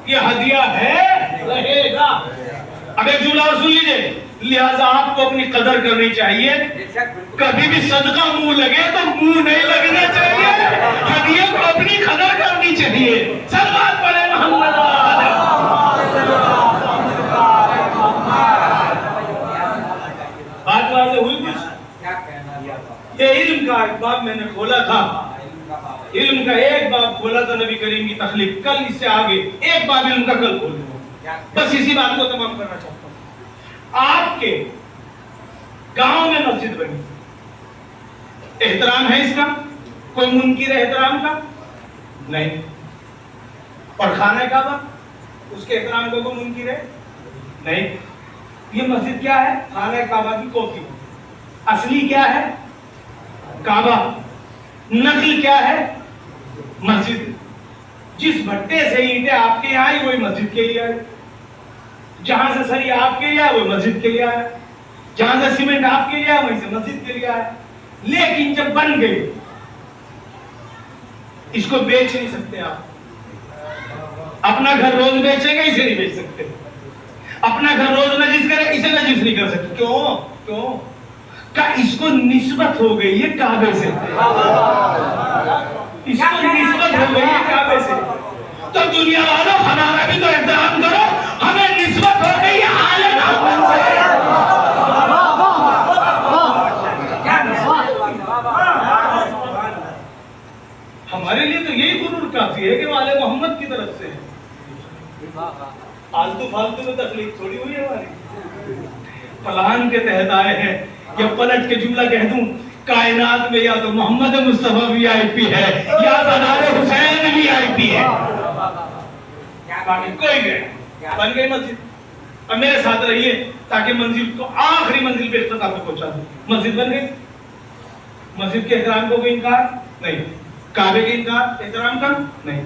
یہ ہدیہ ہے رہے گا. اب ایک جملہ اور سن لیجیے، لہذا آپ کو اپنی قدر کرنی چاہیے. کبھی بھی صدقہ منہ لگے تو منہ نہیں لگنا چاہیے، ہدیے کو اپنی قدر کرنی چاہیے. صلوات پڑھیں محمد. بات واضح ہوئی کچھ؟ یہ علم کا ایک باب میں نے کھولا تھا، علم کا ایک باب کھولا تھا نبی کریم کی تخلیق. کل اس سے آگے ایک باب علم کا کل کھول دوں، بس اسی بات کو تمام کرنا چاہتا ہوں. آپ کے گاؤں میں مسجد بنی، احترام ہے اس کا؟ کوئی منکر ہے احترام کا؟ نہیں. اور خانہ کعبہ، اس کے احترام کو کوئی منکر ہے؟ نہیں. یہ مسجد کیا ہے؟ خانہ کعبہ کی کاپی. اصلی کیا ہے؟ کعبہ. نقل کیا ہے؟ مسجد. جس بھٹے سے اینٹیں آپ کے یہاں آئی وہی مسجد کے لیے آئے، جہاں سے سری آپ کے لیے آئے وہی مسجد کے لیے آئے، جہاں سے سیمنٹ آپ کے لیے آئے وہیں سے مسجد کے لیے آئے. لیکن جب بن گئی اس کو بیچ نہیں سکتے. آپ اپنا گھر روز بیچیں گے، اسے نہیں بیچ سکتے. اپنا گھر روز نجس کرے، اسے نجس نہیں کر سکتے. کیوں؟ کیوں کہ اس کو نسبت ہو گئی ہے کعبے سے. اس کو نسبت ہو گئی ہے کعبے سے. تو دنیا والوں ہمارا بھی تو احترام کرو، ہمیں نسبت ہو گئی ہے آل محمد سے. ہمارے لیے تو یہی غرور کافی ہے کہ وہ آل محمد کی طرف سے ہے. آلتو فالتو میں تخلیق تھوڑی ہوئی ہے ہماری. پلان کے تحت آئے ہیں. یا پلٹ کے جملہ کہہ دوں، کائنات میں یا تو محمد مصطفیٰ وی آئی پی ہے یا زنار حسین وی آئی پی ہے. کوئی گئے بن گئی مسجد. اب میرے ساتھ رہیے تاکہ منزل کو آخری منزل پہ اختتام پہ پہنچا دوں. مسجد بن گئی. مسجد کے احترام کو کوئی انکار نہیں، کعبے کے انکار احترام کا نہیں.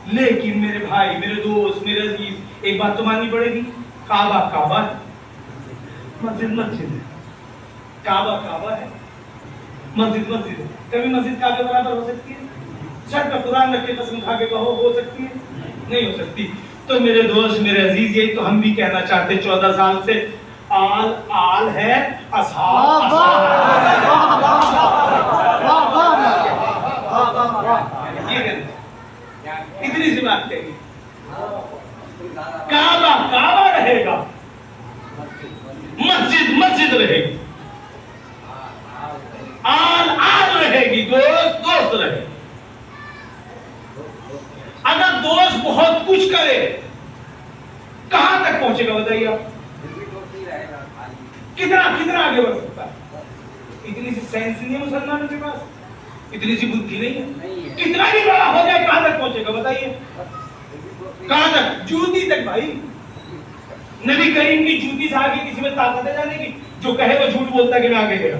لیکن میرے بھائی، میرے دوست، میرے عزیز، ایک بات تو ماننی پڑے گی، کعبہ کعبہ ہے، مسجد مسجد ہے. کعبہ کعبہ ہے، مسجد مسجد ہے. کبھی مسجد کعبے برابر ہو سکتی ہے؟ سر پہ قرآن رکھ کے قسم کھا کے کہو ہو سکتی ہے؟ نہیں ہو سکتی. تو میرے دوست، میرے عزیز، یہی تو ہم بھی کہنا چاہتے 14 سال سے. آل آل ہے، اصحاب اصحاب. اتنی سی بات کہیں گی. کعبہ کعبہ رہے گا، مسجد مسجد رہے گی، آل آل رہے گی، دوست دوست رہے گی. اگر دوست بہت کچھ کرے کہاں تک پہنچے گا بتائیے آپ؟ کتنا کتنا آگے بڑھ سکتا ہے؟ اتنی سی سائنس نہیں ہے مسلمانوں کے پاس، اتنی سی بدھی نہیں ہے. کتنا بھی بڑا ہو جائے کہاں تک پہنچے گا بتائیے؟ کہاں تک؟ جوتی تک. بھائی نبی کریم کی جوتی سے آگے کسی میں طاقت ہے جانے کی؟ جو کہے وہ جھوٹ بولتا ہے کہ میں آگے گیا.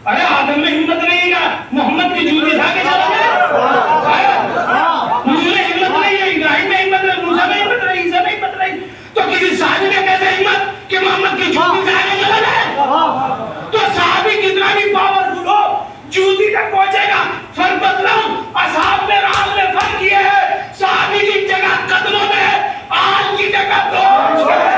ارے آدم میں ہمت نہیں ہے، محمد کی جوتی سے آگے چلا گیا. مجھ میں ہمت نہیں ہے، ابراہیم میں ہمت نہیں، موسیٰ میں ہمت نہیں، عیسیٰ میں ہمت نہیں، تو کسی صحابی میں کیسے ہمت کہ محمد کی جوتی سے آگے چلا جائے؟ تو صحابی کتنا بھی پاورفل ہو جوتی تک پہنچے گا. فرق بتلاؤں، اصحاب میں راز میں فرق یہ ہے، صحابی کی جگہ قدموں میں ہے، آج کی جگہ دوست ہے.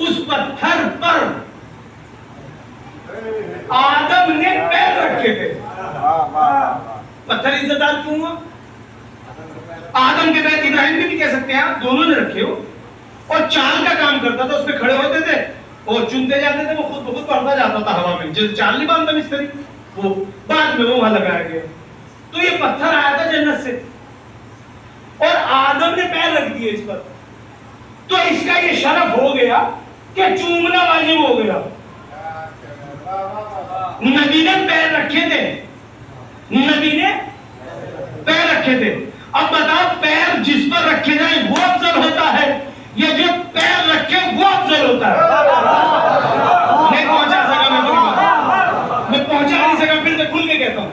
اس پتھر پر آدم نے پیر رکھے تھے. پتھر عزت دار کیوں ہوا؟ آدم کے پیر، ابراہیم بھی کہہ سکتے ہیں آپ، دونوں نے رکھے ہو. اور چال کا کام کرتا تھا، اس پہ کھڑے ہوتے تھے اور چنتے جاتے تھے، وہ خود بخود بڑھتا جاتا تھا ہوا میں. جب چال نہیں باندھتا مستری، وہ بعد میں وہ وہاں لگایا گیا. تو یہ پتھر آیا تھا جنت سے اور آدم نے پیر رکھ دیے اس پر. تو اس کا یہ شرف ہو گیا کہ چومنا واجب ہو گیا. نبی نے پیر رکھے تھے، نبی نے پیر رکھے تھے. اب بتاؤ پیر جس پر رکھے جائیں وہ افضل ہوتا ہے یا جو پیر رکھے وہ افضل ہوتا ہے؟ نہیں پہنچا سکا میں پوری بات، میں پہنچا نہیں سکا، پھر سے کھل کے کہتا ہوں.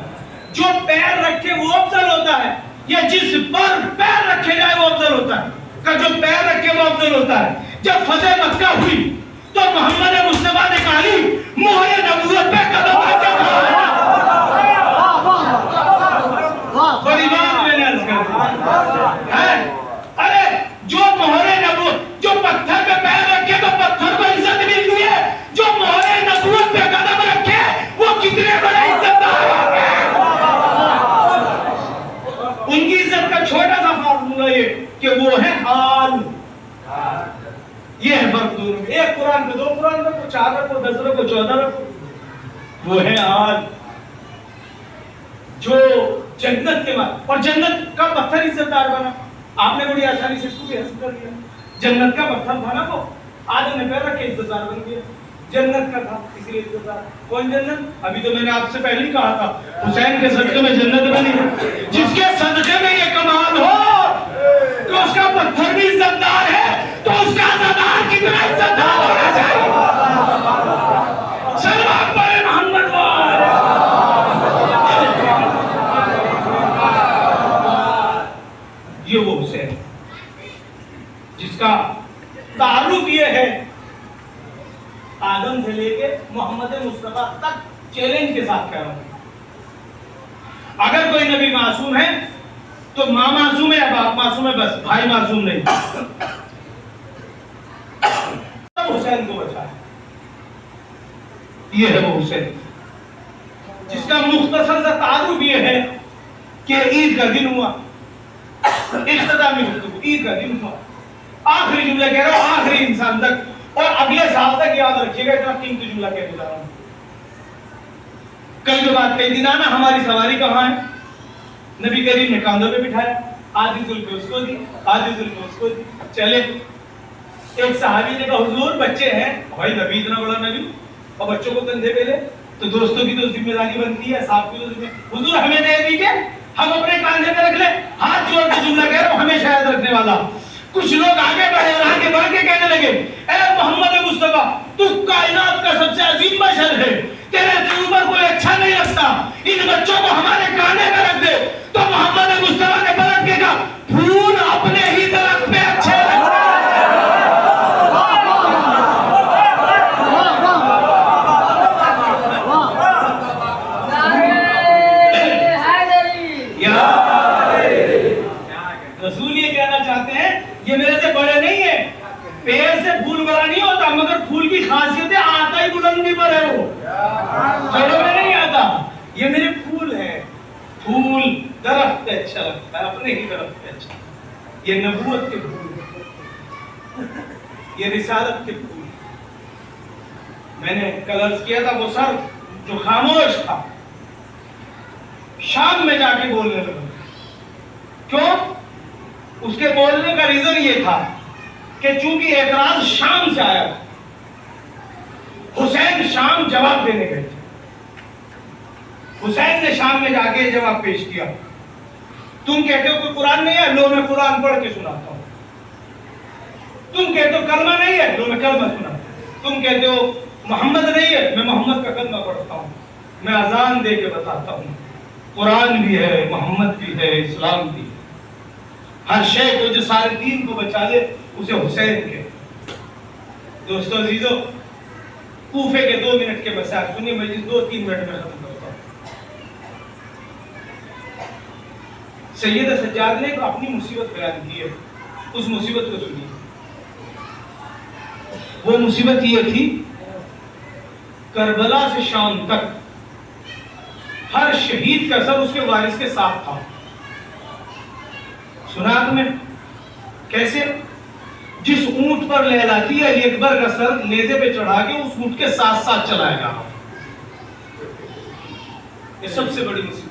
جو پیر رکھے وہ افضل ہوتا ہے یا جس پر پیر رکھے جائے وہ افضل ہوتا ہے؟ کہ جو پیر رکھے وہ افضل ہوتا ہے. جب فتح مکہ ہوئی تو محمد مصطفیٰ نے کہا مہر نبوت پہ قدم رکھے. بڑی بات میں نے عرض کر دی. ارے جو مہر نبوت، جو پتھر پہ پیر رکھے تو پتھر کو عزت ملتی ہے، جو مہر نبوت پہ قدم رکھے وہ کتنے بڑے عزت دار ہوں گے. ان کی عزت کا چھوٹا سا فارمولہ یہ کہ وہ ہے حال. یہ ہے فرق دونوں میں. ایک قرآن پہ دو، قرآن پہ کو 4 رکھو، 10 رکھو، 14 رکھو. وہ ہے حال جو جنت کے بعد. اور جنت کا پتھر عزت دار بنا. آپ نے بڑی آسانی سے اس کو بھی حاصل کر لیا. جنت کا پتھر تھا نا وہ، آدم نے پیر رکھ کے عزت دار بن گیا. جنت کا تھا اس لیے عزت دار. کون جنت؟ ابھی تو میں نے آپ سے پہلے ہی کہا تھا حسین کے صدقے میں جنت بنی. جس کے صدقے میں یہ کمال ہو کہ اس کا پتھر بھی عزت دار ہے تو اس کا عزادار کتنا عزت دار ہونا چاہیے. سلام پڑھے محمد والے. یہ وہ حسین جس کا تعارف یہ ہے آدم سے لے کے محمد مصطفیٰ تک چیلنج کے ساتھ کہہ رہا ہوں. اگر کوئی نبی معصوم ہے تو ماں معصوم ہے یا باپ معصوم ہے، بس بھائی معصوم نہیں. تب حسین کو بچایا. یہ ہے وہ حسین جس کا مختصر سا تعارف یہ ہے کہ عید کا دن ہوا، اختتامی گفتگو، عید کا دن ہوا. آخری جملہ کہہ رہا ہوں آخری انسان تک، اور اگلے سال تک یاد رکھیے گا اتنا قیمتی جملہ کہہ جا رہا ہوں. کل جو بات کہی تھی نا ہماری سواری کہاں ہے، نبی کریم نے کاندھوں پہ بٹھایا، آدھی زلفیں اس کو دی، آدھی زلفیں اس کو دی. چلے ایک صحابی نے کہا حضور بچے ہیں. بھائی نبی اتنا بڑا نبی اور بچوں کو کندھے پہ لے تو دوستوں کی تو ذمہ داری بنتی ہے، صاحب کی تو ذمہ. حضور ہمیں دے دیجیے، ہم اپنے کاندھے پہ رکھ لیں. ہاتھ جوڑ کے جملہ کہہ رہا ہوں ہمیشہ یاد رکھنے والا. کچھ لوگ آگے بڑھے اور آگے بڑھ کے کہنے لگے اے محمد مصطفیٰ تو کائنات کا سب سے عظیم بشر ہے، تیرے سے اوپر کوئی اچھا نہیں لگتا، ان بچوں کو ہمارے کاندھے پہ رکھ دے. تو محمد مصطفیٰ نے پلٹ کے کہا پھول اپنے ہی درخت پہ اچھے لگتے ہیں. رسول یہ کہنا چاہتے ہیں یہ میرے سے بڑے نہیں ہیں، پیڑ سے پھول بڑا نہیں ہوتا مگر پھول کی خاصیت ہے آتا ہی بلندی پر ہے، وہ جڑوں میں نہیں آتا. یہ میرے پھول ہیں. پھول درخت پہ اچھا لگتا ہے، اپنے ہی درخت پہ اچھا. یہ نبوت کے پھول، یہ رسالت کے پھول. میں نے کل عرض کیا تھا وہ سر جو خاموش تھا شام میں جا کے بولنے لگا. کیوں؟ اس کے بولنے کا ریزن یہ تھا کہ چونکہ اعتراض شام سے آیا، حسین شام جواب دینے گئے تھے. حسین نے شام میں جا کے جواب پیش کیا. تم کہتے ہو کوئی قرآن نہیں ہے، لو میں قرآن پڑھ کے سناتا ہوں. تم کہتے ہو کلمہ نہیں ہے، لو میں کلمہ سناتا ہوں. تم کہتے ہو محمد نہیں ہے، میں محمد کا کلمہ پڑھتا ہوں. میں اذان دے کے بتاتا ہوں قرآن بھی ہے، محمد بھی ہے، اسلام بھی ہے. ہر شے کو جو سارے دین کو بچا لے اسے حسین کے. دوستو عزیزو کوفے کے 2 منٹ کے مسائل سنیے، مجلس 2-3 منٹ میں ختم کرتا ہوں. سید سجاد نے اپنی مصیبت بیان کی ہے، اس مصیبت کو سنیے. وہ مصیبت یہ تھی، کربلا سے شام تک ہر شہید کا سر اس کے وارث کے ساتھ تھا. سنا تمہیں کیسے؟ جس اونٹ پر لہلاتی علی اکبر کا سر نیزے پہ چڑھا کے اس اونٹ کے ساتھ ساتھ چلائے گا. یہ سب سے بڑی مصیبت.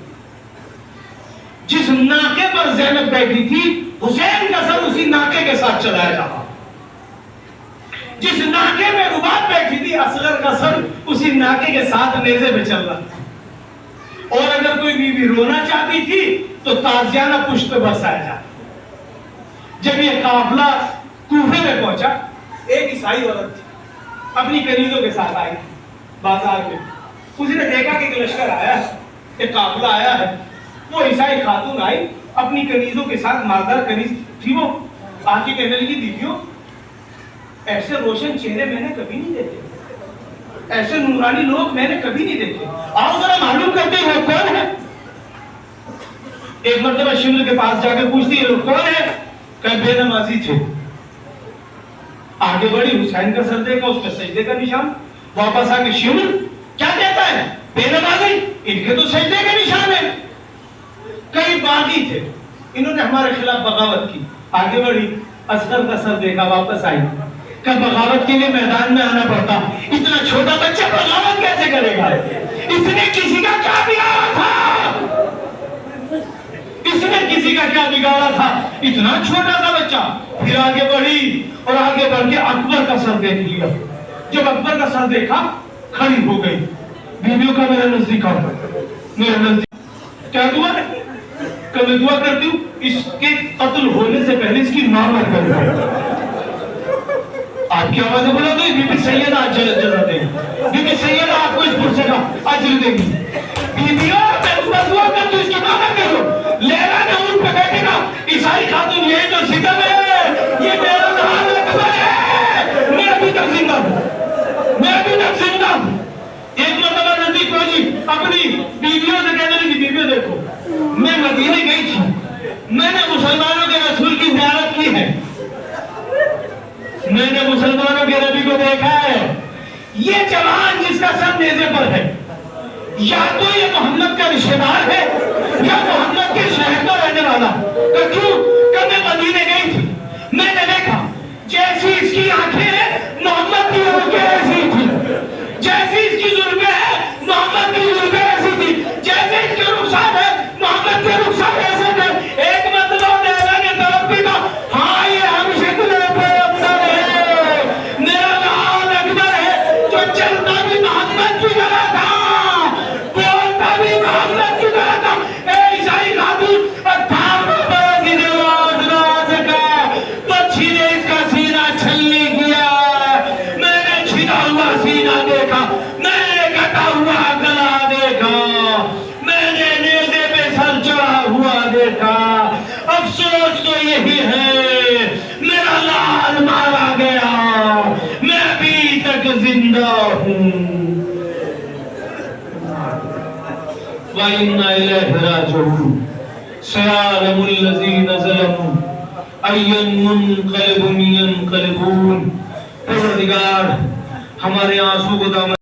جس ناکے پر زینب بیٹھی تھی حسین کا سر اسی ناکے کے ساتھ چلایا جا. جس ناکے میں رباب بیٹھی تھی اصغر کا سر اسی ناکے کے ساتھ نیزے پہ چل رہا. اور اگر کوئی بیوی رونا چاہتی تھی تو تازیانہ پشت پہ برسایا جاتا. جب یہ قافلہ کوفے میں پہنچا، ایک عیسائی عورت تھی اپنی کنیزوں کے ساتھ آئی بازار میں. اس نے دیکھا کہ ایک لشکر آیا ہے، ایک قافلہ آیا ہے. وہ عیسائی خاتون آئی اپنی کنیزوں کے ساتھ، مالدار کنیز تھی. وہ آ کے کہنے لگی بیویوں ایسے روشن چہرے میں نے کبھی نہیں دیکھے، ایسے نورانی لوگ میں نے کبھی نہیں دیکھے. آؤ ذرا معلوم کرتے ہیں وہ کون ہے. ایک مرتبہ شمر کے پاس جا کے پوچھتی ہے لوگ کون ہے؟ کہ بے نمازی تھے. آگے بڑی، حسین کا سر دیکھا، اس پہ سجدے کا نشان. واپس آ کے شمر کیا کہتا ہے؟ بے نمازی، ان کے تو سجدے کا نشان ہے. کئی باغی تھے، انہوں نے ہمارے خلاف بغاوت کی. آگے بڑھی، اصغر کا سر دیکھا، واپس آئی. کہ بغاوت کے لیے میدان میں آنا پڑتا، اتنا چھوٹا بچہ بغاوت کیسے کرے گا؟ اس نے کسی کا کیا بگاڑا تھا؟ اس نے کسی کا کیا بگاڑا تھا؟ اتنا چھوٹا سا بچہ. پھر آگے بڑھی اور آگے بڑھ کے اکبر کا سر دیکھ لیا. جب اکبر کا سر دیکھا کھڑی ہو گئی. بیویوں کا میرے نزدیک آؤ، میرے نزدیک. کیا دعا ہے؟ کہ میں دعا کرتی ہوں اس کے قتل ہونے سے پہلے اس کی ماں مر کر. آپ کی آوازیں بولا تو بی بی سیدہ آج جزا دیں گی. بی بی سیدہ آپ کو اس پرسے کا اجر دیں گی. بیویوں میں اس دعا کرتی ہوں اس کی ماں مر کر. لیلا نے اونٹ پہ بیٹھے گا، عیسائی خاتون یہ جو ستم ہے، یہ میرا نام اکبر ہے. میں ابھی تک زندہ ہوں، میں ابھی تک زندہ ہوں. ایک مرتبہ نزدیک پہنچی، اپنی بیویوں سے کہنے لگی بیویوں دیکھو میں مدینے گئی تھی، میں نے مسلمانوں کے رسول کی زیارت کی ہے، میں نے مسلمانوں کے نبی کو دیکھا ہے. یہ جوان جس کا سر نیزے پر ہے، یا تو یہ محمد کا رشتہ دار ہے یا محمد کے شہر کا رہنے والا. کہ کیوں؟ کہ میں مدینے گئی تھی، میں نے دیکھا جیسی اس کی آنکھیں محمد کی آنکھیں ایسی تھی، جیسی اس کی زلفیں ہیں محمد کی زلفیں ایسی تھی، جیسے اس کے رخسار ہے محمد کے رخسار ایسے تھے. ایک مرتبہ لیلا نے طرف بھی کہا ہاں یہ ہم شکل پیغمبر ہے، میرا لال اکبر ہے جو چلتا بھی محمد کی طرح تھا، بولتا بھی محمد کی طرح تھا. اے عیسائی خاتون، اٹھارہ برس اسے آواز نہ آ سکا، پچھی نے اس کا سینہ چھلنی کیا. میں نے چھنا ہوا سینہ دیکھا، میں نے کٹا ہوا گلا دیکھا، میں نے نیزے پہ سر چڑھا ہوا دیکھا. افسوس تو یہی ہے میرا لال مارا گیا، میں ابھی تک زندہ ہوں. وَإِنَّا إِلَيْهِ رَاجِعُونَ. سَيَعْلَمُ الَّذِينَ ظَلَمُوا أَيَّ مُنقَلِبٍ يَنقَلِبُونَ. پروردگار ہمارے آنسو کو دامن